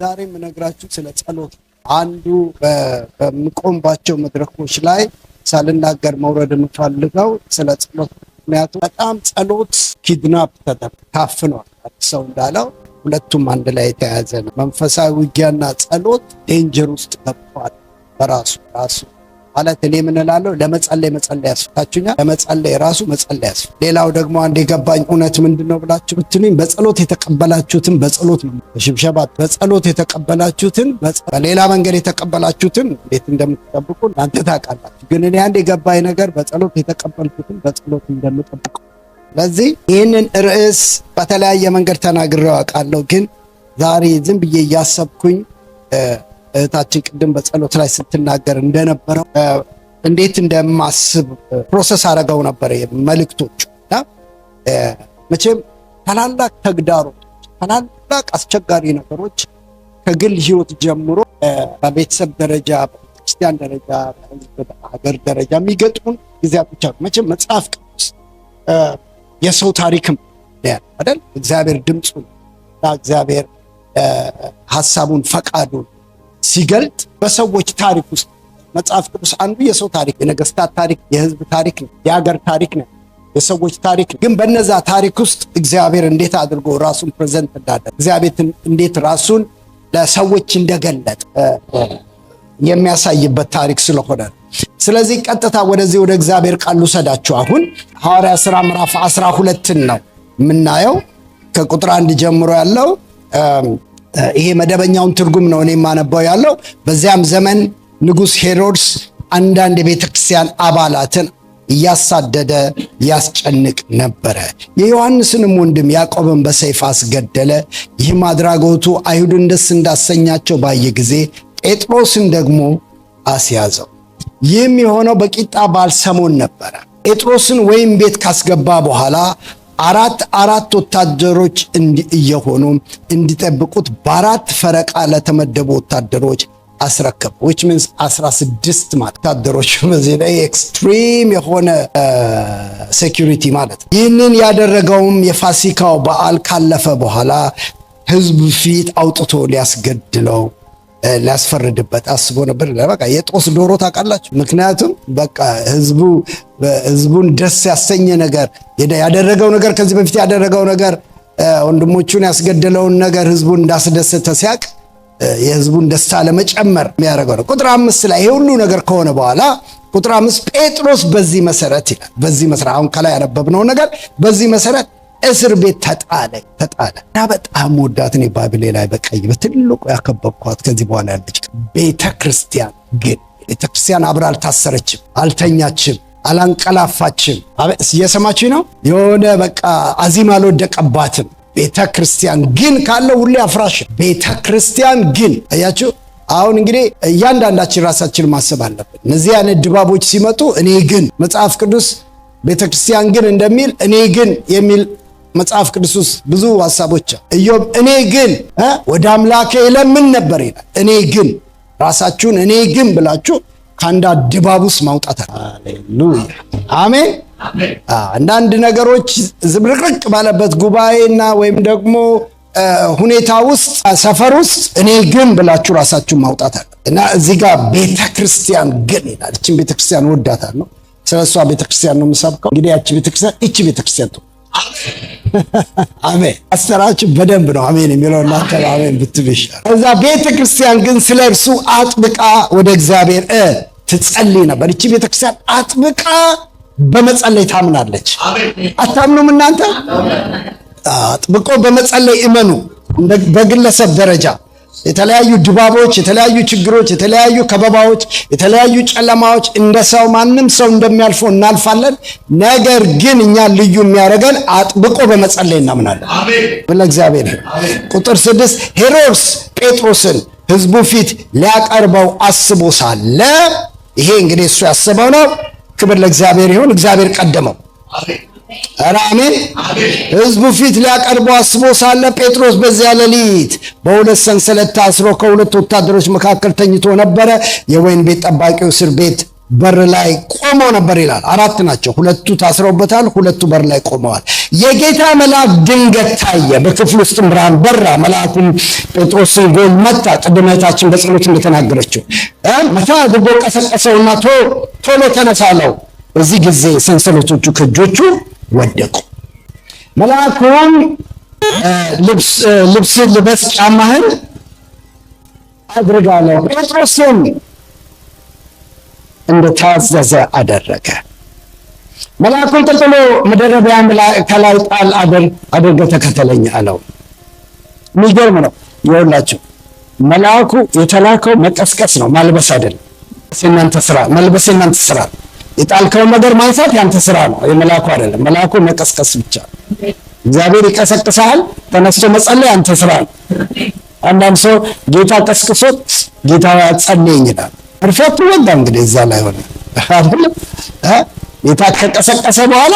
ዛሬ የምነግራችሁ ስለ ጸሎት አንዱ በምቆምባቸው መድረኮች ላይ ሳልናገር መውረድ የምፈልገው ስለ ጸሎት። ምክንያቱም በጣም ጸሎት ኪድናፕ ታፍኗል። ሰው እንዳለው ሁለቱም አንድ ላይ የተያያዘ ነው። መንፈሳዊ ውጊያና ጸሎት ዴንጀር ውስጥ ገብቷል። በራሱ ማለት እኔ ምን እላለሁ? ለመጸለይ ያስፈልጋችኋል። ለመጸለይ ራሱ መጸለይ ያስፈልጋል። ሌላው ደግሞ አንድ የገባኝ እውነት ምንድነው ብላችሁ ብትሉኝ በጸሎት የተቀበላችሁትን በጸሎት ሽብሸባ በጸሎት የተቀበላችሁትን በሌላ መንገድ የተቀበላችሁትን እንዴት እንደምትጠብቁ እናንተ ታውቃላችሁ። ግን እኔ አንድ የገባኝ ነገር በጸሎት የተቀበልኩትን በጸሎት እንደምጠብቁ። ስለዚህ ይህንን ርዕስ በተለያየ መንገድ ተናግሬው አውቃለሁ። ግን ዛሬ ዝም ብዬ እያሰብኩኝ እህታችን ቅድም በጸሎት ላይ ስትናገር እንደነበረው እንዴት እንደማስብ ፕሮሰስ አደረገው ነበር መልእክቶቹ። መቼም ታላላቅ ተግዳሮቶች፣ ታላላቅ አስቸጋሪ ነገሮች ከግል ህይወት ጀምሮ በቤተሰብ ደረጃ፣ በቤተክርስቲያን ደረጃ፣ በሀገር ደረጃ የሚገጥሙን ጊዜያቶች አሉ። መቼም መጽሐፍ ቅዱስ የሰው ታሪክም አይደል? እግዚአብሔር ድምፁን እግዚአብሔር ሐሳቡን ፈቃዱን ሲገልጥ በሰዎች ታሪክ ውስጥ መጽሐፍ ቅዱስ አንዱ የሰው ታሪክ፣ የነገስታት ታሪክ፣ የህዝብ ታሪክ ነው፣ የሀገር ታሪክ ነው፣ የሰዎች ታሪክ ነው። ግን በነዛ ታሪክ ውስጥ እግዚአብሔር እንዴት አድርጎ ራሱን ፕሬዘንት እንዳደረገ፣ እግዚአብሔር እንዴት ራሱን ለሰዎች እንደገለጠ የሚያሳይበት ታሪክ ስለሆነ ነው። ስለዚህ ቀጥታ ወደዚህ ወደ እግዚአብሔር ቃል ልውሰዳችሁ። አሁን ሐዋርያት ሥራ ምዕራፍ 12 ነው የምናየው። ከቁጥር 1 ጀምሮ ያለው ይሄ መደበኛውን ትርጉም ነው እኔ የማነባው ያለው። በዚያም ዘመን ንጉሥ ሄሮድስ አንዳንድ የቤተክርስቲያን አባላትን እያሳደደ ያስጨንቅ ነበረ። የዮሐንስንም ወንድም ያዕቆብን በሰይፍ አስገደለ። ይህም አድራጎቱ አይሁድን ደስ እንዳሰኛቸው ባየ ጊዜ ጴጥሮስን ደግሞ አስያዘው። ይህም የሆነው በቂጣ በዓል ሰሞን ነበረ። ጴጥሮስን ወይን ቤት ካስገባ በኋላ አራት ወታደሮች እየሆኑ እንዲጠብቁት በአራት ፈረቃ ለተመደቡ ወታደሮች አስረከቡ። which means 16 ወታደሮች። በዚህ ላይ ኤክስትሪም የሆነ ሴኩሪቲ ማለት ነው። ይህንን ያደረገውም የፋሲካው በዓል ካለፈ በኋላ ሕዝብ ፊት አውጥቶ ሊያስገድለው ሊያስፈርድበት አስቦ ነበር። በቃ የጦስ ዶሮ ታውቃላችሁ። ምክንያቱም በቃ ህዝቡን ደስ ያሰኘ ነገር ያደረገው ነገር ከዚህ በፊት ያደረገው ነገር ወንድሞቹን ያስገደለውን ነገር ህዝቡን እንዳስደሰተ ሲያቅ የህዝቡን ደስታ ለመጨመር የሚያደርገው ነው። ቁጥር 5 ላይ ይሄ ሁሉ ነገር ከሆነ በኋላ ቁጥር 5 ጴጥሮስ በዚህ መሰረት ይላል። በዚህ መሰረት አሁን ከላይ ያነበብነው ነገር በዚህ መሰረት እስር ቤት ተጣለ እና በጣም ወዳትን ባይብል ላይ በቀይ በትልቁ ያከበብኳት ከዚህ በኋላ ያለች ቤተክርስቲያን። ግን ቤተክርስቲያን አብራ አልታሰረችም፣ አልተኛችም፣ አላንቀላፋችም። እየሰማችሁ ነው? የሆነ በቃ አዚም አልወደቀባትም። ቤተክርስቲያን ግን ካለ ሁሌ አፍራሽ ቤተክርስቲያን ግን አያችሁ። አሁን እንግዲህ እያንዳንዳችን ራሳችን ማሰብ አለብን። እነዚህ አይነት ድባቦች ሲመጡ እኔ ግን መጽሐፍ ቅዱስ ቤተክርስቲያን ግን እንደሚል እኔ ግን የሚል መጽሐፍ ቅዱስ ውስጥ ብዙ ሐሳቦች ኢዮብ እኔ ግን ወደ አምላኬ ለምን ነበር ይላል። እኔ ግን ራሳችሁን እኔ ግን ብላችሁ ከአንድ ድባብ ውስጥ ማውጣት አለ። ሃሌሉያ አሜን። አንዳንድ ነገሮች ዝብርቅርቅ ባለበት ጉባኤና ወይም ደግሞ ሁኔታ ውስጥ ሰፈር ውስጥ እኔ ግን ብላችሁ ራሳችሁን ማውጣት አለ እና እዚህ ጋር ቤተክርስቲያን ግን ይላል። እቺን ቤተክርስቲያን ወዳታለሁ። ስለሷ ቤተክርስቲያን ነው የምሰብከው። እንግዲህ ያቺ ቤተክርስቲያን እቺ ቤተክርስቲያን ነው። አሜን። አስተራችሁ በደንብ ነው አሜን የሚለው እናንተ አሜን ብትብሽ። እዛ ቤተክርስቲያን ግን ስለ እርሱ አጥብቃ ወደ እግዚአብሔር ትጸልይ ነበር። እቺ ቤተክርስቲያን አጥብቃ በመጸለይ ታምናለች። አታምኑም እናንተ? አጥብቆ በመጸለይ እመኑ። በግለሰብ ደረጃ የተለያዩ ድባቦች፣ የተለያዩ ችግሮች፣ የተለያዩ ከበባዎች፣ የተለያዩ ጨለማዎች እንደ ሰው ማንም ሰው እንደሚያልፈው እናልፋለን። ነገር ግን እኛ ልዩ የሚያደርገን አጥብቆ በመጸለይ እናምናለን። አሜን። ለእግዚአብሔር ቁጥር 6 ሄሮድስ ጴጥሮስን ሕዝቡ ፊት ሊያቀርበው አስቦ ሳለ ይሄ እንግዲህ እሱ ያሰበው ነው። ክብር ለእግዚአብሔር ይሁን። እግዚአብሔር ቀደመው። አሜን። ሕዝቡ ፊት ሊያቀርበው አስቦ ሳለ ጴጥሮስ በዚያ ሌሊት በሁለት ሰንሰለት ታስሮ ከሁለት ወታደሮች መካከል ተኝቶ ነበረ። የወይን ቤት ጠባቂው እስር ቤት በር ላይ ቆመው ነበር ይላል። 4 ናቸው፣ 2 ታስረውበታል፣ 2 በር ላይ ቆመዋል። የጌታ መልአክ ድንገት ታየ፣ በክፍል ውስጥ ብርሃን በራ። መልአኩም ጴጥሮስን ጎል መታ። ቅድም እህታችን በጸሎት እንደተናገረችው መታ አድርጎ ቀሰቀሰውና ቶሎ ተነሳለው። በዚህ ጊዜ ሰንሰለቶቹ ከእጆቹ ወደቁ። መልአኩም ልብስ ልበስ፣ ጫማህን አድርጋለሁ። ጴጥሮስም እንደታዘዘ አደረገ። መልአኩን ጥሎ መደረቢያ ከላይ ጣል አድርገህ ተከተለኝ አለው። የሚገርም ነው። ይኸውላችሁ መልአኩ የተላከው መቀስቀስ ነው፣ ማልበስ አይደለም። የእናንተ ስራ መልበስ፣ የእናንተ ስራ። የጣልከውን ነገር ማንሳት ያንተ ስራ ነው፣ የመልአኩ አይደለም። መልአኩ መቀስቀስ ብቻ። እግዚአብሔር ይቀሰቅሳል፣ ተነስቶ መጸለይ ያንተ ስራ ነው። አንዳንድ ሰው ጌታ ቀስቅሶት ጌታ ጸልየኝ ይላል። እርፈቱ ወጣ እንግዲህ እዛ ላይ ሆነ አይደለም። ጌታ ከቀሰቀሰ በኋላ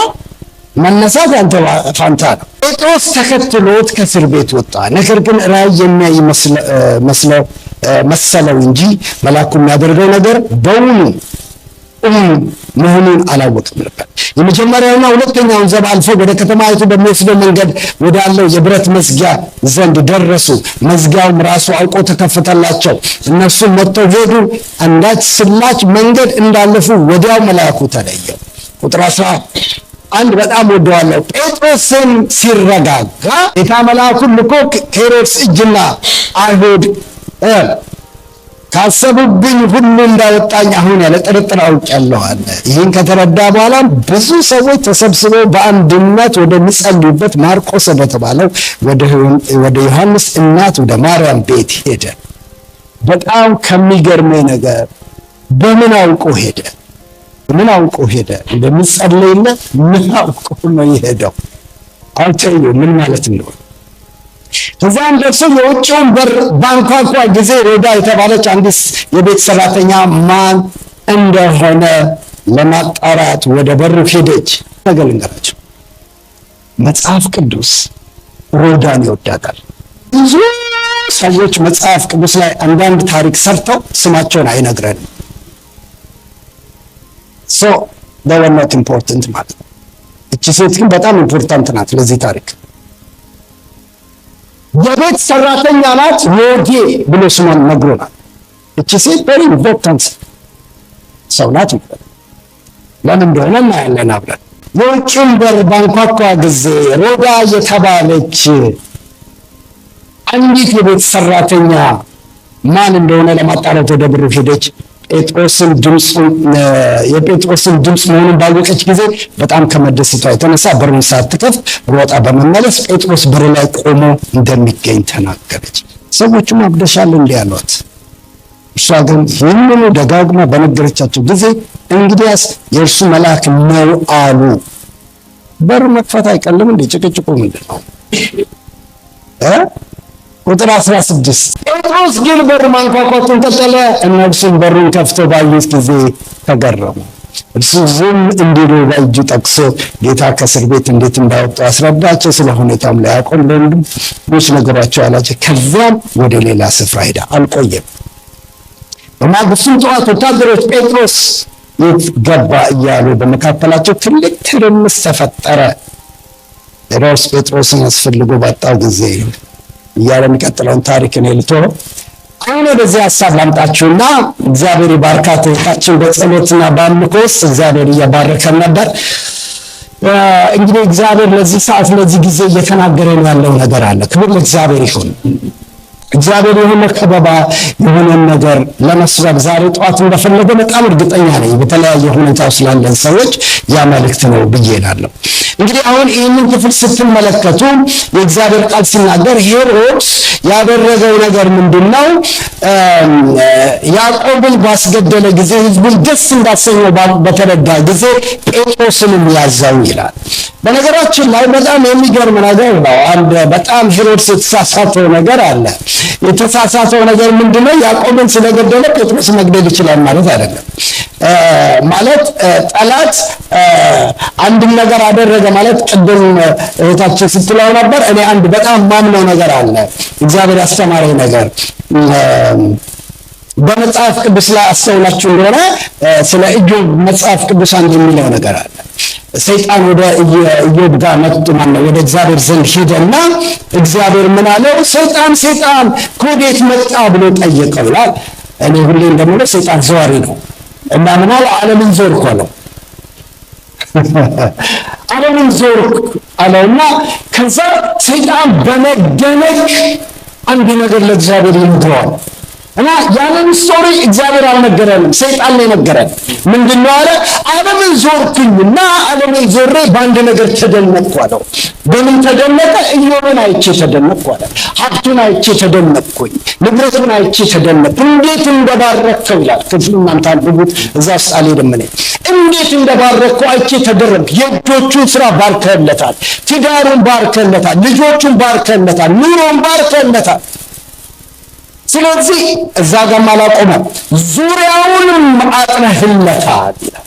መነሳት ያንተ ፋንታ ነው። ጴጥሮስ ተከትሎት ከእስር ቤት ወጣ። ነገር ግን ራእይ የሚያይ መሰለው እንጂ መልአኩ የሚያደርገው ነገር በውኑ መሆኑን አላወቅም ነበር። የመጀመሪያውና ሁለተኛውን ዘብ አልፈው ወደ ከተማይቱ በሚወስደው መንገድ ወዳለው የብረት መዝጊያ ዘንድ ደረሱ። መዝጊያውም ራሱ አውቆ ተከፈተላቸው። እነሱም ወጥተው ሄዱ። አንዳች ስላች መንገድ እንዳለፉ ወዲያው መልአኩ ተለየው። ቁጥር 11 በጣም ወደዋለሁ። ጴጥሮስን ሲረጋጋ ጌታ መልአኩን ልኮ ከሄሮድስ እጅና አይሁድ ካሰቡብኝ ሁሉ እንዳወጣኝ አሁን ያለ ጥርጥር አውቄአለሁ አለ። ይህን ከተረዳ በኋላ ብዙ ሰዎች ተሰብስበው በአንድነት ወደሚጸልዩበት ማርቆስ ወደተባለው ወደ ዮሐንስ እናት ወደ ማርያም ቤት ሄደ። በጣም ከሚገርመኝ ነገር በምን አውቆ ሄደ? እንደሚጸልይለት ምን አውቆ ነው የሄደው? አውቀዩ ምን ማለት ነው? ከዛም ደርሶ የውጭውን በር ባንኳኳ ጊዜ ሮዳ የተባለች አንዲት የቤት ሰራተኛ ማን እንደሆነ ለማጣራት ወደ በሩ ሄደች። ነገር ልንገራቸው፣ መጽሐፍ ቅዱስ ሮዳን ይወዳታል። ብዙ ሰዎች መጽሐፍ ቅዱስ ላይ አንዳንድ ታሪክ ሰርተው ስማቸውን አይነግረንም። they were not important ማለት ነው። እቺ ሴት ግን በጣም ኢምፖርታንት ናት ለዚህ ታሪክ። የቤት ሰራተኛ ናት፣ ሮዴ ብሎ ስሟን ነግሮናል። እቺ ሴት very important ሰው ናት። ለምን እንደሆነ እናያለን አብረን። የውጭውን በር ባንኳኳ ጊዜ ሮዳ የተባለች አንዲት የቤት ሰራተኛ ማን እንደሆነ ለማጣራት ወደ በሩ ሄደች። የጴጥሮስን ድምፅ መሆኑን ባወቀች ጊዜ በጣም ከመደሰቷ የተነሳ በሩን ሳትከፍት ሮጣ በመመለስ ጴጥሮስ በር ላይ ቆሞ እንደሚገኝ ተናገረች። ሰዎቹም አብደሻል እንዲህ አሏት። እሷ ግን ይህንኑ ደጋግማ በነገረቻቸው ጊዜ እንግዲያስ የእርሱ መልአክ ነው አሉ። በር መክፈት አይቀልም እንዴ? ጭቅጭቁ ምንድን ነው? ቁጥር 16 ጴጥሮስ ግን በር ማንኳኳቱን ቀጠለ። እነርሱም በሩን ከፍተው ባዩት ጊዜ ተገረሙ። እርሱ ዝም እንዲሉ በእጁ ጠቅሶ ጌታ ከእስር ቤት እንዴት እንዳወጣው አስረዳቸው። ስለ ሁኔታም ለያዕቆብ ለወንድሞች ነገሯቸው አላቸው። ከዚያም ወደ ሌላ ስፍራ ሄደ፣ አልቆየም። በማግስቱም ጠዋት ወታደሮች ጴጥሮስ የት ገባ እያሉ በመካከላቸው ትልቅ ትርምስ ተፈጠረ። ሄሮድስ ጴጥሮስን አስፈልጎ ባጣው ጊዜ እያለ የሚቀጥለውን ታሪክ እኔ ልተወው። አሁን ወደዚህ ሀሳብ ላምጣችሁና እግዚአብሔር ይባርካት። እህታችን በጸሎትና በአምልኮ ውስጥ እግዚአብሔር እየባረከን ነበር። እንግዲህ እግዚአብሔር ለዚህ ሰዓት ለዚህ ጊዜ እየተናገረን ያለው ነገር አለ። ክብር ለእግዚአብሔር ይሁን። እግዚአብሔር የሆነ ከበባ የሆነን ነገር ለመስበክ ዛሬ ጠዋት እንደፈለገ በጣም እርግጠኛ ነኝ። በተለያየ ሁኔታ ስላለን ሰዎች ያ መልእክት ነው ብዬ እላለሁ። እንግዲህ አሁን ይህንን ክፍል ስትመለከቱ የእግዚአብሔር ቃል ሲናገር ሄሮድስ ያደረገው ነገር ምንድነው? ያዕቆብን ባስገደለ ጊዜ ሕዝቡን ደስ እንዳሰኘው በተረዳ ጊዜ ጴጥሮስንም ያዘው ይላል። በነገራችን ላይ በጣም የሚገርም ነገር ነው። አንድ በጣም ሄሮድስ የተሳሳተው ነገር አለ። የተሳሳተው ነገር ምንድነው? ያዕቆብን ስለገደለ ጴጥሮስ መግደል ይችላል ማለት አይደለም። ማለት ጠላት አንድ ነገር አደረገ ማለት ቅድም እህታችን ስትለው ነበር። እኔ አንድ በጣም ማምነው ነገር አለ። እግዚአብሔር ያስተማረኝ ነገር በመጽሐፍ ቅዱስ ላይ አስተውላችሁ እንደሆነ ስለ ኢዮብ መጽሐፍ ቅዱስ አንድ የሚለው ነገር አለ። ሰይጣን ወደ ኢዮብ ጋር መጥቶ ማለት ወደ እግዚአብሔር ዘንድ ሄደና እግዚአብሔር ምን አለው? ሰይጣን ከወዴት መጣ ብሎ ጠየቀው ይላል። እኔ ሁሌ እንደምለው ሰይጣን ዘዋሪ ነው እና ምን አለ? ዓለምን ዞርኩ አለው። ዓለምን ዞርኩ አለውና ከዛ ሰይጣን በመደነቅ አንድ ነገር ለእግዚአብሔር ይነግረዋል። እና ያንን ስቶሪ እግዚአብሔር አልነገረንም፣ ሰይጣን ነው የነገረን። ምንድነው አለ? ዓለምን ዞርኩኝና ዓለምን ዞሬ በአንድ ነገር ተደነቅኩ አለው። በምን ተደነቀ? ኢዮብን አይቼ ተደነቅኩ አለ። ሀብቱን አይቼ ተደነቅኩኝ፣ ንብረቱን አይቼ ተደነቅኩ። እንዴት እንደባረከው ይላል። ክፍሉ እናንተ አንብቡት፣ እዛ ውስጥ አልሄድም እኔ። እንዴት እንደባረከው አይቼ ተደረምኩ። የእጆቹን ስራ ባርከለታል፣ ትዳሩን ባርከለታል፣ ልጆቹን ባርከለታል፣ ኑሮን ባርከለታል። ስለዚህ እዛ ጋር አላቆመም፣ ዙሪያውንም አጥረህለታል ይላል።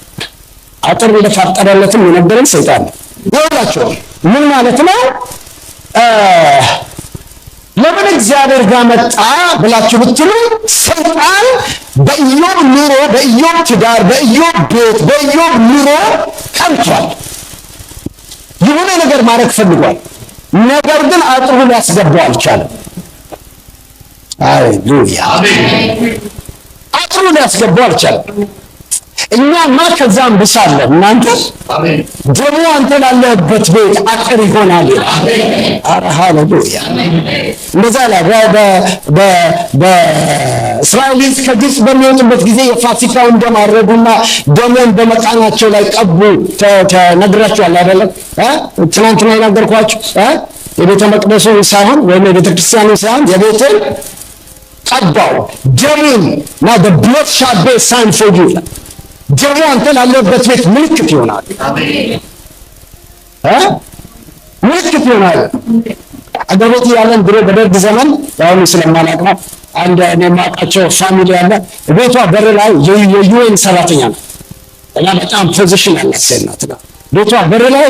አጥር እንደታጠረለትም የነገረን ሰይጣን ነው። ይኸውላችሁ ምን ማለት ነው? ለምን እግዚአብሔር ጋር መጣ ብላችሁ ብትሉ ሰይጣን በኢዮብ ኑሮ፣ በኢዮብ ትዳር፣ በኢዮብ ቤት፣ በኢዮብ ኑሮ ቀንቷል። የሆነ ነገር ማድረግ ፈልጓል። ነገር ግን አጥሩ ሊያስገባው አልቻለም። ሃሌሉያ! አጥሩ ሊያስገባው አልቻለም። እኛማ ከዛም ብሳለን። እናንተ ደግሞ አንተ ላለህበት ቤት አጥር ይሆናል። ኧረ ሃሌሉያ! እንደዛ ላይ በእስራኤል ከግብፅ በሚወጡበት ጊዜ የፋሲካውን ደም አረዱና ደሙን በመቃናቸው ላይ ቀቡ። ተነግራችኋል አይደለም? ትናንትና የነገርኳችሁ የቤተ መቅደሱ ሳይሆን ወይም የቤተ ክርስቲያኑ ሳይሆን የቤትን ቀባው ደሙን እና the blood shall be a sign for you። ደሙ አንተ ላለበት ቤት ምልክት ይሆናል። ምልክት ይሆናል። አገሮት ያለን ድሮ በደርግ ዘመን ያው ስለማላውቅ ነው። አንድ እኔ የማውቃቸው ፋሚሊ ያለ ቤቷ በር ላይ የዩኤን ሰራተኛ ነው እና በጣም ፖዚሽን ያላት ሴት ናት። ቤቷ በር ላይ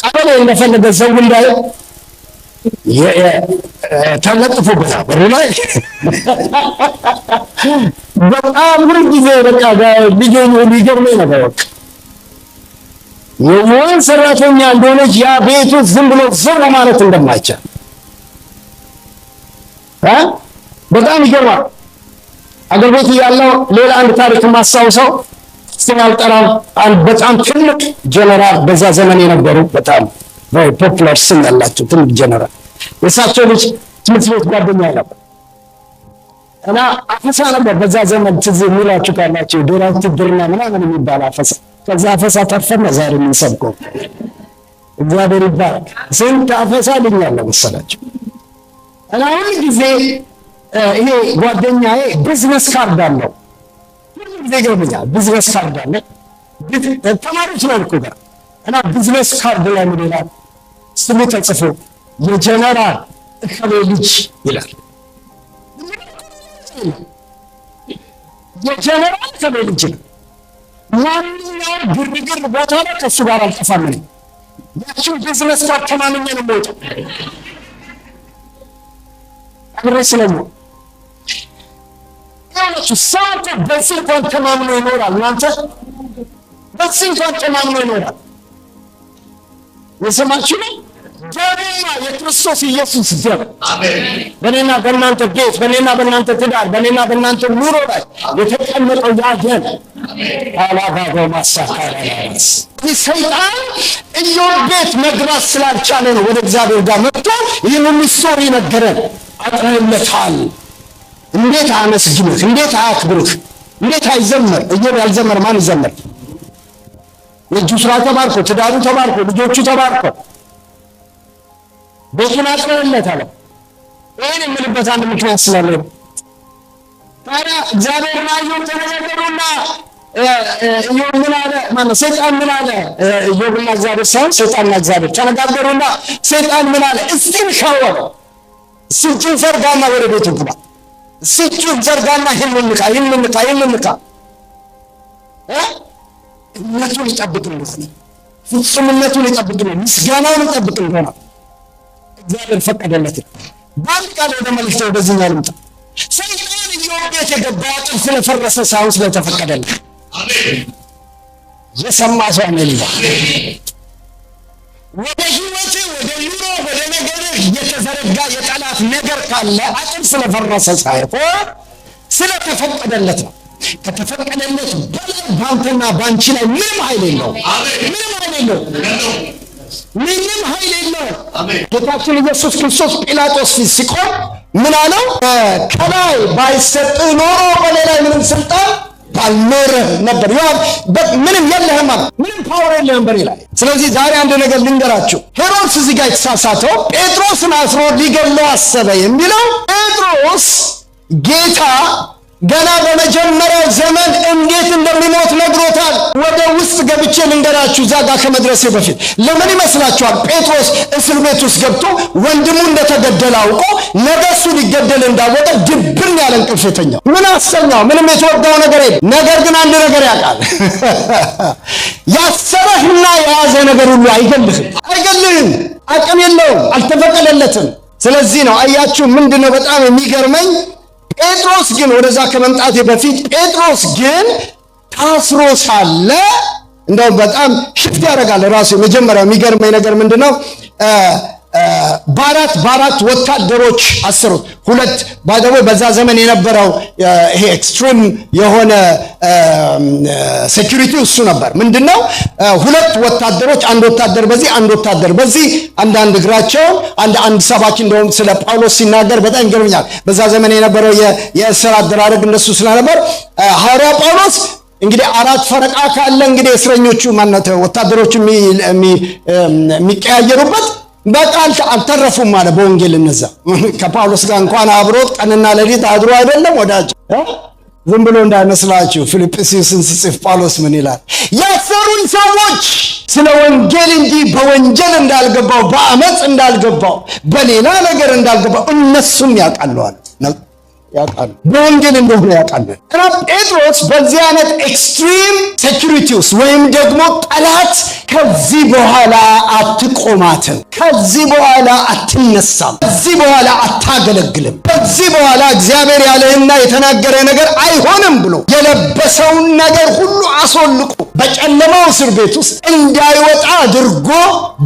ቀበሌ እንደፈለገ ሰው እንዳይ ተለጥፎበታል በሩ ላይ። በጣም ሁሉ ጊዜ በቃ ልጅ ሊገርመኝ ነበር። የዩኤን ሰራተኛ እንደሆነች ያ ቤቱ ዝም ብሎ ዘው ማለት እንደማይቻል በጣም ይገርማል። አገር ቤት ያለው ሌላ አንድ ታሪክ ማስታውሰው ስም አልጠራም። አንድ በጣም ትልቅ ጀነራል በዛ ዘመን የነበሩ በጣም ፖፑላር ስም ያላቸው ትልቅ ጀነራል የሳቸው ልጅ ትምህርት ቤት ጓደኛ ነበር እና አፈሳ ነበር በዛ ዘመን። ትዝ የሚላችሁ ካላችሁ ዶራንቲ ብርና ምናምን የሚባል አፈሳ። ከዛ አፈሳ ተርፈን ዛሬ የምንሰብከው እግዚአብሔር ይባረክ። ስንት አፈሳ ልኛለ መሰላችሁ። እና ሁሉ ጊዜ ይሄ ጓደኛዬ ቢዝነስ ካርድ አለው። ሁሉ ጊዜ ይገርመኛል። ቢዝነስ ካርድ አለ ተማሪዎች ነው እኮ ጋር እና ቢዝነስ ካርድ ላይ ምን ይላል? ስሙ ተጽፎ የጀነራል እከሌ ልጅ ይላል። የጀነራል እከሌ ልጅ ነው። ማንኛውም ግርግር ቦታ ላይ ከእሱ ጋር አልጠፋም። ያቺው ቢዝነስ ካርድ ተማምኜ ነው የምወጣው አብሬ ስለምወጣ። ሰው በዚህ እንኳን ተማምኖ ይኖራል። እናንተ በዚህ እንኳን ተማምኖ ይኖራል። የሰማችሁ ነው። ደምና የክርስቶስ ኢየሱስ ደም በእኔና በእናንተ ቤት፣ በእኔና በእናንተ ትዳር፣ በእኔና በእናንተ ኑሮ ላይ የተቀመጠው ያ ደም አላባባው ማሳካራስ። ሰይጣን ኢዮብ ቤት መግባት ስላልቻለ ነው ወደ እግዚአብሔር ጋር መጥቶ ይህንን ስቶሪ ነገረን። አጥረህለታል። እንዴት አመስግኑት፣ እንዴት አያክብሩት፣ እንዴት አይዘመር? ኢዮብ ያልዘመር ማን ይዘመር? የእጁ ስራ ተባርኮ፣ ትዳሩ ተባርኮ፣ ልጆቹ ተባርኮ ቤቱን አጥረህለታል። ይህን የምልበት አንድ ምክንያት ስላለ ነው። ታዲያ እግዚአብሔርና ኢዮብ ተነጋገሩና ኢዮብ ምን አለ? ማነው ሰይጣን ምን አለ? ኢዮብና እግዚአብሔር ሳይሆን ሰይጣንና እግዚአብሔር ተነጋገሩና ሰይጣን ምን አለ? እስቲ ልሻወር፣ እጅን ዘርጋና ወደ ቤቱ ግባ፣ እጅን ዘርጋና ይህንን ንካ እምነቱን ይጠብቅ እንደሆነ፣ ፍጹምነቱን ይጠብቅ እንደሆነ፣ ምስጋናውን ይጠብቅ እንደሆነ እግዚአብሔር ፈቀደለት። በአንድ ቃል ወደ መልእክት ወደዚህኛው ልምጣ። ሰይጣን ኢዮብ ቤት የገባው አጥር ስለፈረሰ ሳይሆን ስለተፈቀደለት። የሰማ ሰው አሜን ይበል። ወደ ህይወት ወደ ኑሮ ወደ ነገር የተዘረጋ የጠላት ነገር ካለ አጥር ስለፈረሰ ሳይሆን ስለተፈቀደለት ነው። ከተፈቀደለት በላይ ባንተና ባንቺ ላይ ምንም ኃይል የለውም። ምንም ኃይል የለውም። ምንም ኃይል የለውም። ጌታችን ኢየሱስ ክርስቶስ ጲላጦስ ፊት ሲቆም ምን አለው? ከላይ ባይሰጥህ ኖሮ በሌላ ምንም ስልጣን ባልኖርህ ነበር። ምንም የለህም ማለት ምንም ፓወር የለህም ነበር ይላል። ስለዚህ ዛሬ አንድ ነገር ልንገራችሁ። ሄሮድስ እዚህ ጋር የተሳሳተው ጴጥሮስን አስሮ ሊገለው አሰበ የሚለው ጴጥሮስ ጌታ ገና በመጀመሪያው ዘመን እንዴት እንደሚሞት ነግሮታል። ወደ ውስጥ ገብቼ ልንገራችሁ እዛ ጋር ከመድረሴ በፊት ለምን ይመስላችኋል ጴጥሮስ እስር ቤት ውስጥ ገብቶ ወንድሙ እንደተገደለ አውቆ ነገ እሱ ሊገደል እንዳወቀ ድብን ያለ እንቅልፍ የተኛው? ምን አሰኛው? ምንም የተወጋው ነገር የለም። ነገር ግን አንድ ነገር ያውቃል። ያሰረህና የያዘ ነገር ሁሉ አይገልህም። አቅም የለውም፣ አልተፈቀደለትም። ስለዚህ ነው አያችሁ፣ ምንድነው በጣም የሚገርመኝ ጴጥሮስ ግን ወደዛ ከመምጣቴ በፊት ጴጥሮስ ግን ታስሮ ሳለ እንደው በጣም ሽፍት ያደርጋል ራሱ። መጀመሪያ የሚገርመኝ ነገር ምንድነው በአራት ወታደሮች አሰሩት። ሁለት ባደው በዛ ዘመን የነበረው ይሄ ኤክስትሪም የሆነ ሴኩሪቲ እሱ ነበር። ምንድነው ሁለት ወታደሮች፣ አንድ ወታደር በዚህ አንድ ወታደር በዚህ፣ አንድ እግራቸው አንድ ሰባኪ እንደውም ስለ ጳውሎስ ሲናገር በጣም ይገርምኛል። በዛ ዘመን የነበረው የእስር አደራረግ እንደሱ ስለነበር ሐዋርያ ጳውሎስ እንግዲህ አራት ፈረቃ ካለ እንግዲህ እስረኞቹ ማለት ወታደሮቹ የሚቀያየሩበት በቃ አልተረፉም ማለት በወንጌል እነዛ ከጳውሎስ ጋር እንኳን አብሮት ቀንና ሌሊት አድሮ አይደለም ወዳጅ። ዝም ብሎ እንዳይመስላችሁ ፊልጵስዩስን ሲጽፍ ጳውሎስ ምን ይላል? ያሰሩኝ ሰዎች ስለ ወንጌል እንጂ በወንጀል እንዳልገባው፣ በአመፅ እንዳልገባው፣ በሌላ ነገር እንዳልገባው እነሱም ያውቃሉ። በወንጌል እንደሆነ ያውቃሉ። እና ጴጥሮስ በዚህ አይነት ኤክስትሪም ሴኩሪቲ ውስጥ ወይም ደግሞ ጠላት ከዚህ በኋላ አትቆማትም፣ ከዚህ በኋላ አትነሳም፣ ከዚህ በኋላ አታገለግልም፣ ከዚህ በኋላ እግዚአብሔር ያለህና የተናገረ ነገር አይሆንም ብሎ የለበሰውን ነገር ሁሉ አስወልቆ በጨለማው እስር ቤት ውስጥ እንዳይወጣ አድርጎ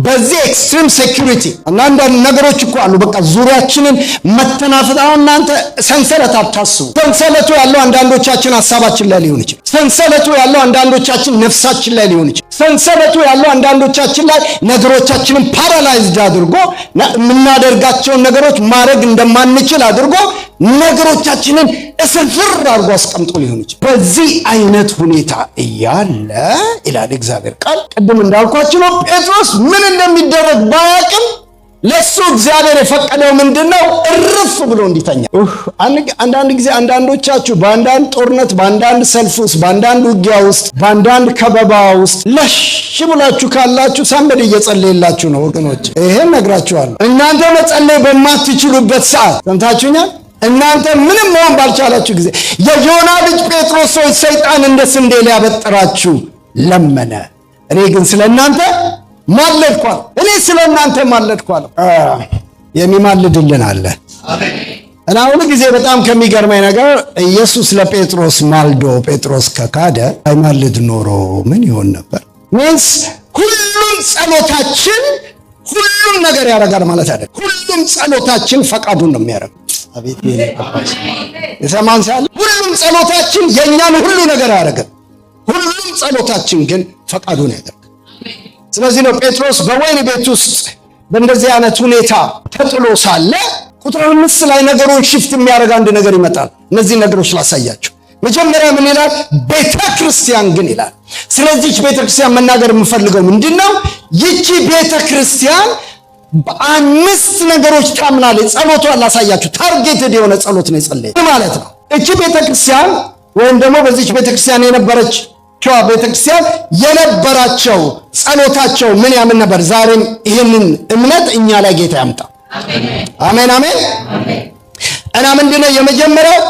በዚህ ኤክስትሪም ሴኩሪቲ እና አንዳንድ ነገሮች እኮ አሉ በቃ ዙሪያችንን መተናፈጥ። አሁን እናንተ ሰንሰለት አታስቡ። ሰንሰለቱ ያለው አንዳንዶቻችን ሐሳባችን ላይ ሊሆን ይችላል። ሰንሰለቱ ያለው አንዳንዶቻችን ነፍሳችን ላይ ሊሆን ይችላል። ሰንሰለቱ ያለው አንዳንዶቻችን ላይ ነገሮቻችንን ፓራላይዝድ አድርጎ የምናደርጋቸውን ነገሮች ማድረግ እንደማንችል አድርጎ ነገሮቻችንን እስፍር አድርጎ አስቀምጦ ሊሆን ይችላል። በዚህ አይነት ሁኔታ እያለ ይላል እግዚአብሔር ቃል፣ ቅድም እንዳልኳችሁ ነው ጴጥሮስ ምን እንደሚደረግ ባያውቅም ለሱ እግዚአብሔር የፈቀደው ምንድነው? እርፍ ብሎ እንዲተኛ። አንዳንድ ጊዜ አንዳንዶቻችሁ በአንዳንድ ጦርነት፣ በአንዳንድ ሰልፍ ውስጥ፣ በአንዳንድ ውጊያ ውስጥ፣ በአንዳንድ ከበባ ውስጥ ለሽ ብላችሁ ካላችሁ ሳምበድ እየጸለየላችሁ ነው ወገኖች። ይሄን ነግራችኋለሁ። እናንተ መጸለይ በማትችሉበት ሰዓት ሰምታችሁኛል። እናንተ ምንም መሆን ባልቻላችሁ ጊዜ የዮና ልጅ ጴጥሮስ ሰይጣን እንደ ስንዴ ሊያበጥራችሁ ለመነ፣ እኔ ግን ስለ እናንተ ማለድኳል። እኔ ስለ እናንተ ማለድኳል። የሚማልድልን አለ። እና ሁሉ ጊዜ በጣም ከሚገርመኝ ነገር ኢየሱስ ለጴጥሮስ ማልዶ ጴጥሮስ ከካደ አይማልድ ኖሮ ምን ይሆን ነበር? ሚንስ ሁሉም ጸሎታችን ሁሉም ነገር ያደርጋል ማለት አይደለም። ሁሉም ጸሎታችን ፈቃዱን ነው የሚያደርገው። አቤት ይሄ የሰማን ሳለ ሁሉም ጸሎታችን የኛን ሁሉ ነገር ያደርጋል። ሁሉም ጸሎታችን ግን ፈቃዱን ያደርጋል። ስለዚህ ነው ጴጥሮስ በወህኒ ቤት ውስጥ በእንደዚህ አይነት ሁኔታ ተጥሎ ሳለ ቁጥር 5 ላይ ነገሩን ሽፍት የሚያደርግ አንድ ነገር ይመጣል። እነዚህ ነገሮች ላሳያችሁ። መጀመሪያ ምን ይላል? ቤተ ክርስቲያን ግን ይላል። ስለዚህ ቤተ ክርስቲያን መናገር የምፈልገው ምንድነው? ይቺ ቤተ ክርስቲያን በአምስት ነገሮች ታምናለች። ጸሎቷን ላሳያችሁ። ታርጌትድ የሆነ ጸሎት ነው የጸለየው ማለት ነው። እቺ ቤተ ክርስቲያን ወይም ደግሞ በዚች ቤተ ክርስቲያን የነበረች ቤተክርስቲያን የነበራቸው ጸሎታቸው ምን ያምን ነበር? ዛሬም ይህንን እምነት እኛ ላይ ጌታ ያምጣ። አሜን አሜን። እና ምንድነው የመጀመሪያው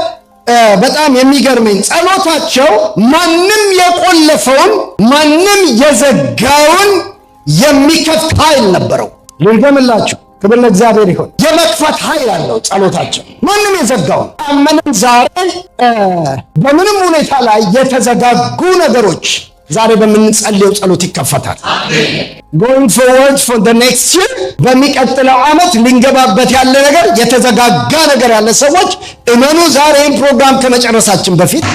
በጣም የሚገርመኝ ጸሎታቸው ማንም የቆለፈውን ማንም የዘጋውን የሚከፍት ኃይል ነበረው። ልንገምላችሁ ክብር ለእግዚአብሔር ይሁን። የመክፈት ኃይል አለው ጸሎታቸው። ማንም የዘጋውን ምንም ዛሬ በምንም ሁኔታ ላይ የተዘጋጉ ነገሮች ዛሬ በምንጸልየው ጸሎት ይከፈታል። going forward for the next year በሚቀጥለው ዓመት ልንገባበት ያለ ነገር የተዘጋጋ ነገር ያለ ሰዎች እመኑ፣ ዛሬ ይህን ፕሮግራም ከመጨረሳችን በፊት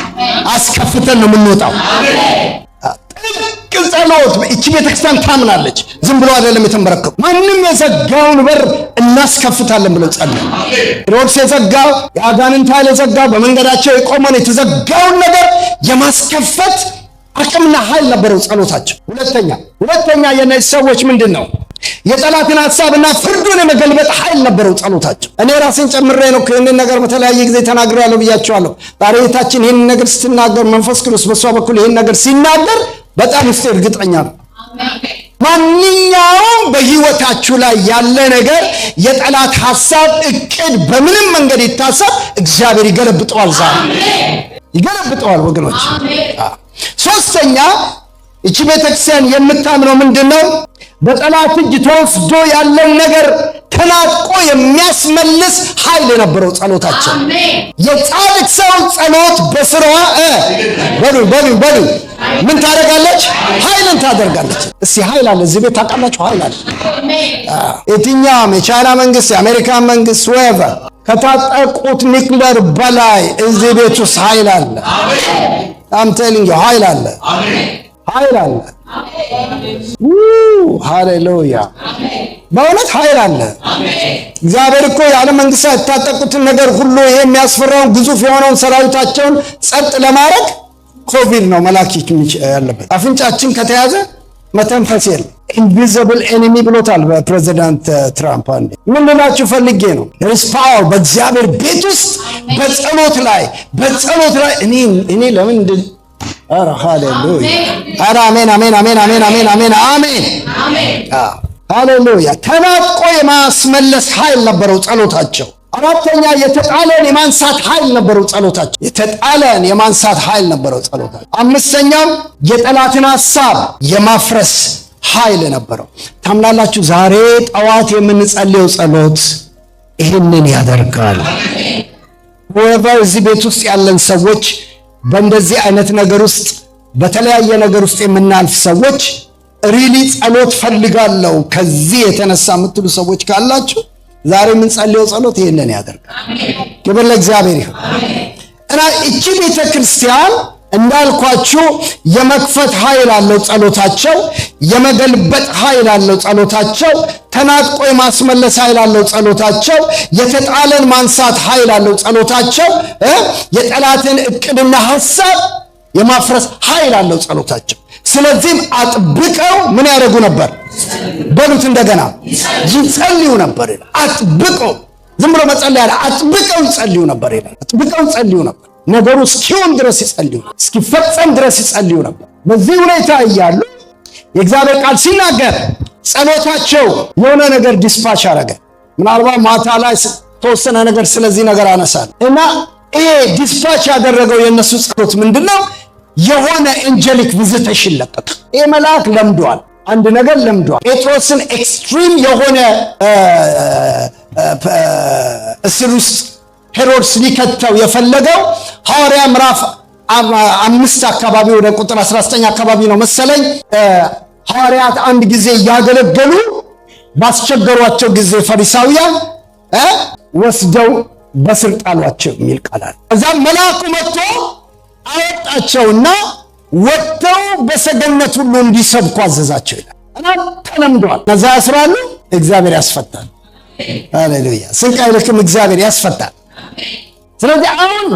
አስከፍተን ነው የምንወጣው። ጥልቅ ጸሎት እቺ ቤተክርስቲያን ታምናለች። ዝም ብሎ አይደለም የተንበረከኩ። ማንም የዘጋውን በር እናስከፍታለን ብለው ጸልዩ። ሄሮድስ የዘጋው የአጋንንት ኃይል የዘጋው በመንገዳቸው የቆመን የተዘጋውን ነገር የማስከፈት አቅምና ኃይል ነበረው ጸሎታቸው። ሁለተኛ የነዚህ ሰዎች ምንድነው? የጠላትን ሐሳብና ፍርዱን የመገልበጥ ኃይል ነበረው ጸሎታቸው። እኔ ራሴን ጨምሬ ነው ይህንን ነገር በተለያየ ጊዜ ተናግሬያለሁ ብያቸዋለሁ። ዛሬ እህታችን ይህን ነገር ስትናገር መንፈስ ቅዱስ በሷ በኩል ይህን ነገር ሲናገር በጣም ውስጤ እርግጠኛ ነው። ማንኛውም በህይወታችሁ ላይ ያለ ነገር የጠላት ሐሳብ እቅድ በምንም መንገድ ይታሰብ እግዚአብሔር ይገለብጠዋል። ዛሬ ይገለብጠዋል ወገኖች። ሶስተኛ እቺ ቤተክርስቲያን የምታምነው ምንድነው? በጠላት እጅ ተወስዶ ያለን ነገር ተናጥቆ የሚያስመልስ ኃይል የነበረው ጸሎታቸው። የጻድቅ ሰው ጸሎት በስራዋ በሉ ምን ታደርጋለች? ኃይልን ታደርጋለች። እስቲ ኃይል አለ እዚህ ቤት ታውቃላችሁ? ኃይል አለ። የትኛውም የቻይና መንግስት፣ የአሜሪካን መንግስት ወይቨር ከታጠቁት ኒክለር በላይ እዚህ ቤት ውስጥ ኃይል አለ። I'm telling you ኃይል አለ። ኃይል አለ። ሃሌሉያ! በእውነት ኃይል አለ። እግዚአብሔር እኮ ያለ መንግስታት የታጠቁትን ነገር ሁሉ ይሄ የሚያስፈራውን ግዙፍ የሆነውን ሰራዊታቸውን ጸጥ ለማድረግ ኮቪድ ነው መላክ ያለበት። አፍንጫችን ከተያዘ መተንፈስ የለም። ኢንቪዚብል ኤኒሚ ብሎታል በፕሬዚዳንት ትራምፕ። አንዴ ምን ልላችሁ ፈልጌ ነው፣ there is power በእግዚአብሔር ቤት ውስጥ በጸሎት ላይ እኔ ለምን ኧረ ሃሌሉያ! ኧረ አሜን አሜን አሜን አሜን አሜን አሜን አሜን ሃሌሉያ! ተናጥቆ የማስመለስ ኃይል ነበረው ጸሎታቸው። አራተኛ የተጣለን የማንሳት ኃይል ነበረው ጸሎታቸው። የተጣለን የማንሳት ኃይል ነበረው ጸሎታቸው። አምስተኛው የጠላትን ሐሳብ የማፍረስ ኃይል ነበረው። ታምናላችሁ? ዛሬ ጠዋት የምንጸልየው ጸሎት ይህንን ያደርጋል። ወይቨር እዚህ ቤት ውስጥ ያለን ሰዎች በእንደዚህ አይነት ነገር ውስጥ በተለያየ ነገር ውስጥ የምናልፍ ሰዎች ሪሊ ጸሎት ፈልጋለሁ ከዚህ የተነሳ የምትሉ ሰዎች ካላችሁ ዛሬ የምንጸልየው ጸሎት ይህንን ያደርጋል። ክብር ለእግዚአብሔር ይሁን። እና እቺ ቤተ ክርስቲያን እንዳልኳችሁ የመክፈት ኃይል አለው ጸሎታቸው፣ የመገልበጥ ኃይል አለው ጸሎታቸው፣ ተናጥቆ የማስመለስ ኃይል አለው ጸሎታቸው፣ የተጣለን ማንሳት ኃይል አለው ጸሎታቸው፣ የጠላትን እቅድና ሐሳብ የማፍረስ ኃይል አለው ጸሎታቸው። ስለዚህም አጥብቀው ምን ያደርጉ ነበር? በሉት እንደገና ይጸልዩ ነበር። አጥብቀው ዝም ብሎ መጸለይ ያለ አጥብቀው ይጸልዩ ነበር። አጥብቀው ይጸልዩ ነበር። ነገሩ እስኪሆን ድረስ ይጸልዩ፣ እስኪፈጸም ድረስ ይጸልዩ ነበር። በዚህ ሁኔታ እያሉ የእግዚአብሔር ቃል ሲናገር ጸሎታቸው የሆነ ነገር ዲስፓች አረገ። ምናልባት ማታ ላይ ተወሰነ ነገር ስለዚህ ነገር አነሳል እና ይሄ ዲስፓች ያደረገው የነሱ ጸሎት ምንድነው? የሆነ ኤንጀሊክ ቪዚቴሽን ለቀቀ። ይሄ መልአክ ለምዷል፣ አንድ ነገር ለምዷል። ጴጥሮስን ኤክስትሪም የሆነ እስር ውስጥ ሄሮድስ ሊከተው የፈለገው ሐዋርያ ምዕራፍ 5 አካባቢ ወደ ቁጥር 19 አካባቢ ነው መሰለኝ። ሐዋርያት አንድ ጊዜ ያገለገሉ ባስቸገሯቸው ጊዜ ፈሪሳውያን ወስደው በስር ጣሏቸው የሚል ቃል አለ። እዛም መልአኩ መጥቶ አወጣቸውና ወጥተው በሰገነት ሁሉ እንዲሰብኩ አዘዛቸው ይላል። እና ተለምዷል። እነዛ ያስራሉ፣ እግዚአብሔር ያስፈታል። ሃሌሉያ! ስንቅ አይልክም፣ እግዚአብሔር ያስፈታል። ስለዚህ አሁን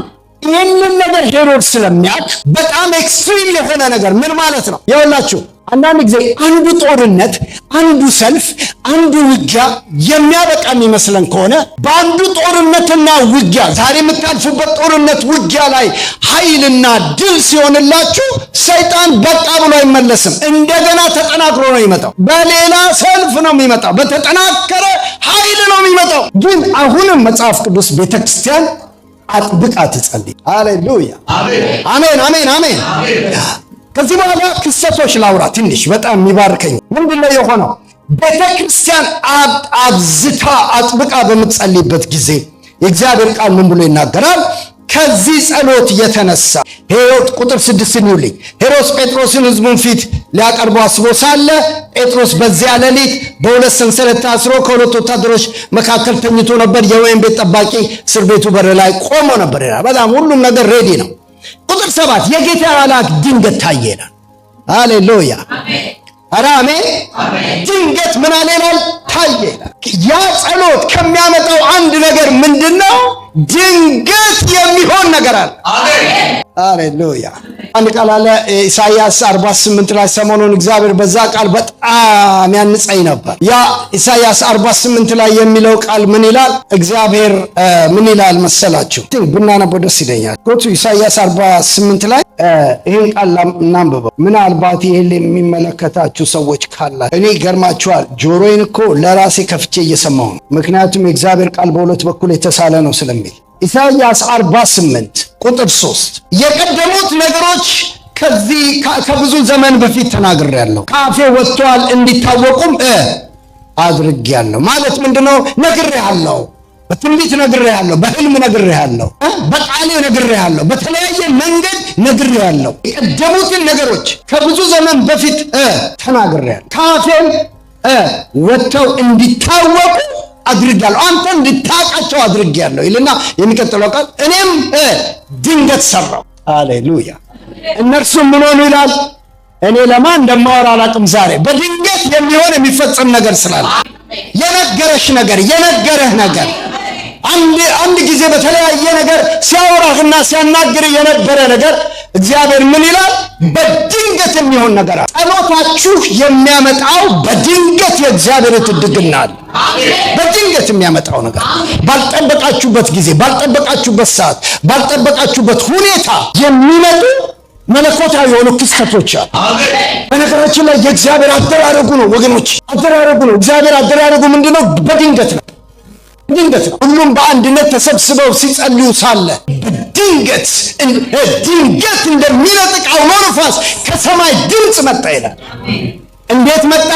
ይህንን ነገር ሄሮድስ ስለሚያውቅ በጣም ኤክስትሪም የሆነ ነገር ምን ማለት ነው? ይኸውላችሁ አንዳንድ ጊዜ አንዱ ጦርነት፣ አንዱ ሰልፍ፣ አንዱ ውጊያ የሚያበቃ የሚመስለን ከሆነ በአንዱ ጦርነትና ውጊያ ዛሬ የምታልፉበት ጦርነት ውጊያ ላይ ኃይልና ድል ሲሆንላችሁ ሰይጣን በቃ ብሎ አይመለስም። እንደገና ተጠናክሮ ነው የሚመጣው። በሌላ ሰልፍ ነው የሚመጣው። በተጠናከረ ኃይል ነው የሚመጣው። ግን አሁንም መጽሐፍ ቅዱስ ቤተክርስቲያን አጥብቃ ትጸልይ። ሃሌሉያ! አሜን አሜን አሜን። ከዚህ በኋላ ክስተቶች ላውራ ትንሽ በጣም የሚባርከኝ ምንድነው የሆነው? ቤተክርስቲያን አብዝታ አጥብቃ በምትጸልይበት ጊዜ የእግዚአብሔር ቃል ምን ብሎ ይናገራል? ከዚህ ጸሎት የተነሳ ሄሮድ ቁጥር 6 ይውልኝ ሄሮድስ ጴጥሮስን ሕዝቡን ፊት ሊያቀርበው አስቦ ሳለ ጴጥሮስ በዚያ ሌሊት በሁለት ሰንሰለት ታስሮ ከሁለት ወታደሮች መካከል ተኝቶ ነበር። የወይን ቤት ጠባቂ እስር ቤቱ በር ላይ ቆሞ ነበር ይላል። በጣም ሁሉም ነገር ሬዲ ነው። ቁጥር 7 የጌታ መልአክ ድንገት ታየ ይላል። ሃሌሉያ አሜን። ድንገት ምን አለ ይላል? ታየ ይላል። ያ ጸሎት ከሚያመጣው አንድ ነገር ምንድነው? ድንገት የሚሆን ነገር አለ። አሜን ሃሌሉያ። አንድ ቃል አለ ኢሳይያስ 48 ላይ ሰሞኑን እግዚአብሔር በዛ ቃል በጣም ያንጸኝ ነበር። ያ ኢሳይያስ 48 ላይ የሚለው ቃል ምን ይላል? እግዚአብሔር ምን ይላል መሰላችሁ? ብናነበው ደስ ይለኛል። ኮቱ ኢሳይያስ 48 ላይ ይሄን ቃል እናንብበው። ምናልባት ይሄን የሚመለከታችሁ ሰዎች ካላችሁ እኔ ገርማችኋል። ጆሮዬን እኮ ለራሴ ከፍቼ እየሰማሁ ነው። ምክንያቱም የእግዚአብሔር ቃል በሁለት በኩል የተሳለ ነው ስለሚል ኢሳይያስ 48 ቁጥር 3 የቀደሙት ነገሮች ከብዙ ዘመን በፊት ተናግሬያለሁ፣ ከአፌ ወጥተዋል እንዲታወቁም አድርጌያለሁ። ማለት ምንድነው? ነግሬሃለሁ፣ በትንቢት ነግሬሃለሁ፣ በህልም ነግሬሃለሁ፣ በቃሌ ነግሬሃለሁ፣ በተለያየ መንገድ ነግሬሃለሁ። የቀደሙትን ነገሮች ከብዙ ዘመን በፊት ተናግሬያለሁ፣ ከአፌም ወጥተው እንዲታወቁ አድርጌያለሁ፣ አንተ እንድታውቃቸው አድርጌያለሁ ይልና የሚቀጥለው ቃል እኔም ድንገት ሰራው። ሃሌሉያ። እነርሱም ምን ሆኑ ይላል? እኔ ለማን እንደማወራ አላውቅም። ዛሬ በድንገት የሚሆን የሚፈጸም ነገር ስላለ የነገረሽ ነገር የነገረህ ነገር አንድ ጊዜ በተለያየ ነገር ሲያወራህና ሲያናግር የነበረ ነገር እግዚአብሔር ምን ይላል? በድንገት የሚሆን ነገር አለ። ጸሎታችሁ የሚያመጣው በድንገት የእግዚአብሔር ትድግና አለ። በድንገት የሚያመጣው ነገር ባልጠበቃችሁበት ጊዜ፣ ባልጠበቃችሁበት ሰዓት፣ ባልጠበቃችሁበት ሁኔታ የሚመጡ መለኮታዊ የሆኑ ክስተቶች አሉ። በነገራችን ላይ የእግዚአብሔር አደራረጉ ነው ወገኖች፣ አደራረጉ ነው። እግዚአብሔር አደራረጉ ምንድነው? በድንገት ነው። ድንገት ነው። ሁሉም በአንድነት ተሰብስበው ሲጸልዩ ሳለ በድንገት እንደሚነጥቅ አውሎ ነፋስ ከሰማይ ድምፅ መጣ ይላል። እንዴት መጣ?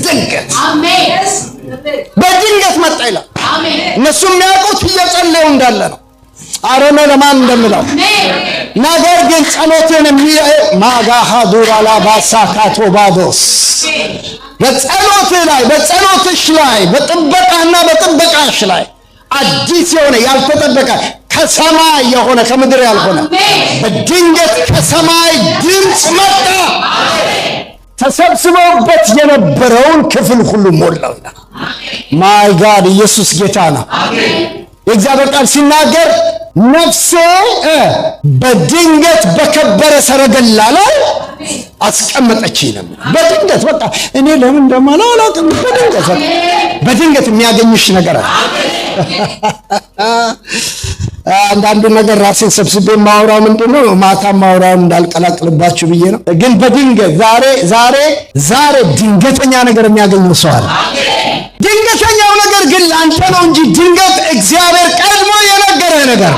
ድንገት። በድንገት መጣ ይላል። እነሱ የሚያውቁት እየጸለዩ እንዳለ ነው። አረመ ለማን እንደምለው ነገር ግን ጸሎትን ማጋሃዱራ ላባሳካቶ ባዶስ በጸሎትሽ ላይ በጥበቃና በጥበቃሽ ላይ አዲስ የሆነ ያልተጠበቀ ከሰማይ የሆነ ከምድር ያልሆነ በድንገት ከሰማይ ድምፅ መጣ። ተሰብስበውበት የነበረውን ክፍል ሁሉ ሞላው። ማይ ጋድ ኢየሱስ ጌታ ነው። የእግዚአብሔር ቃል ሲናገር ነፍሴ በድንገት በከበረ ሰረገላ ላይ አስቀመጠችኝ ነው። በድንገት በቃ እኔ ለምን እንደማለው አላውቅም። በድንገት የሚያገኝሽ ነገር አለ። አንዳንዱ ነገር ራሴን ሰብስቤ ማውራው ምንድነው ማታ ማውራው እንዳልቀላቅልባችሁ ብዬ ነው። ግን በድንገት ዛሬ ድንገተኛ ነገር የሚያገኘው ሰው አለ። ድንገተኛው ነገር ግን ላንተ ነው እንጂ ድንገት እግዚአብሔር ቀድሞ የነገረህ ነገር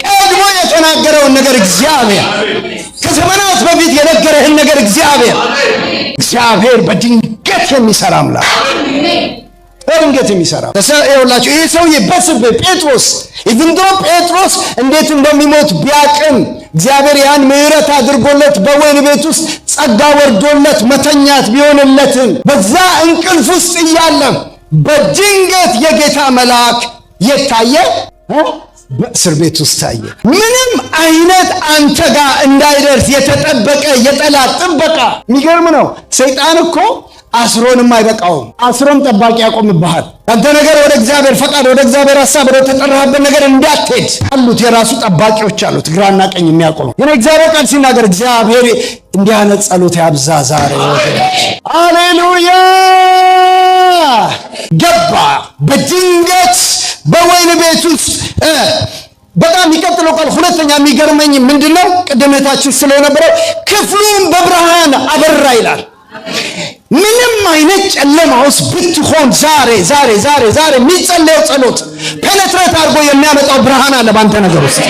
ቀድሞ የተናገረውን ነገር እግዚአብሔር ከዘመናት በፊት የነገረህን ነገር እግዚአብሔር በድንገት የሚሰራ አምላክ በድንገት የሚሰራ ይኸውላችሁ ይሄ ሰውዬ ጴጥሮስ ጴጥሮስ እንዴት እንደሚሞት ቢያቅም እግዚአብሔር ያን ምሕረት አድርጎለት በወይን ቤት ውስጥ ጸጋ ወርዶለት መተኛት ቢሆንለትም በዛ እንቅልፍ ውስጥ እያለ በድንገት የጌታ መልአክ የታየ በእስር ቤት ውስጥ ታየ። ምንም አይነት አንተ ጋር እንዳይደርስ የተጠበቀ የጠላት ጥበቃ። የሚገርም ነው። ሰይጣን እኮ አስሮንም አይበቃውም። አስሮም ጠባቂ ያቆምብሃል። አንተ ነገር ወደ እግዚአብሔር ፈቃድ፣ ወደ እግዚአብሔር ሐሳብ፣ ወደ ተጠራህበት ነገር እንዳትሄድ አሉት የራሱ ጠባቂዎች አሉት፣ ግራና ቀኝ የሚያቆሙ። የኔ እግዚአብሔር ቃል ሲናገር እግዚአብሔር እንዲህ አይነት ጸሎት ያብዛ ዛሬ ወገኖች። ሃሌሉያ። ገባ በድንገት በወይን ቤት ውስጥ በጣም የሚቀጥለው ቃል ሁለተኛ የሚገርመኝ ምንድነው? ቅድመታችን ስለነበረው ክፍሉን በብርሃን አበራ ይላል። ምንም አይነት ጨለማ ውስጥ ብትሆን ዛሬ የሚጸለየው ጸሎት ፔኔትሬት አድርጎ የሚያመጣው ብርሃን አለ ባንተ ነገር ውስጥ።